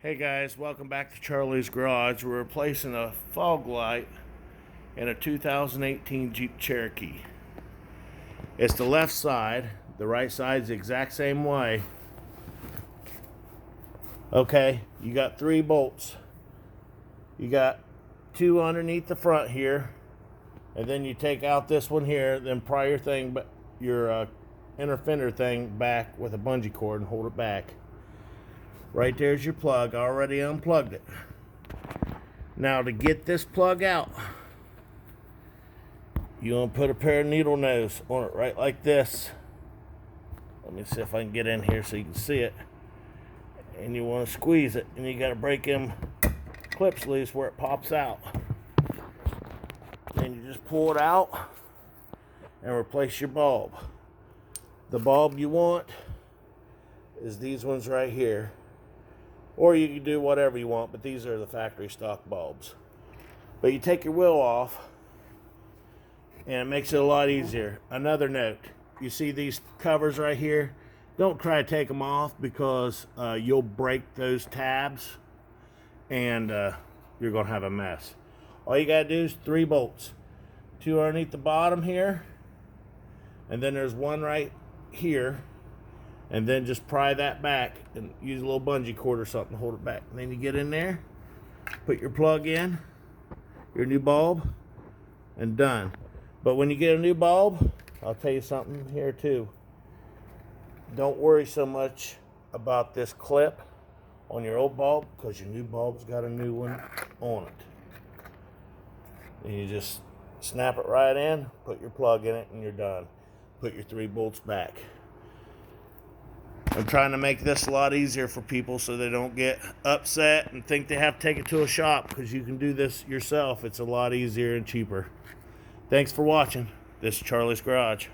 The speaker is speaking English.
Hey guys, welcome back to Charlie's Garage. We're replacing a fog light in a 2018 Jeep Cherokee. It's the left side. The right side's the exact same way. Okay, you got 3 bolts. You got 2 underneath the front here, and then you take out this one here, then pry your thing, your inner fender thing back with a bungee cord and hold it back. Right there's your plug. I already unplugged it. Now to get this plug out, you want to put a pair of needle nose on it right like this. Let me see if I can get in here so you can see it. And you want to squeeze it, and you got to break them clips loose where it pops out. Then you just pull it out and replace your bulb. The bulb you want is these ones right here. Or you can do whatever you want, but these are the factory stock bulbs. But you take your wheel off, and it makes it a lot easier. Another note, you see these covers right here? Don't try to take them off because you'll break those tabs, and you're going to have a mess. All you got to do is 3 bolts. 2 underneath the bottom here, and then there's 1 right here. And then just pry that back and use a little bungee cord or something to hold it back. And then you get in there, put your plug in, your new bulb, and done. But when you get a new bulb, I'll tell you something here too. Don't worry so much about this clip on your old bulb, because your new bulb's got a new one on it. And you just snap it right in, put your plug in it, and you're done. Put your 3 bolts back. I'm trying to make this a lot easier for people so they don't get upset and think they have to take it to a shop, because you can do this yourself. It's a lot easier and cheaper. Thanks for watching. This is Charlie's Garage.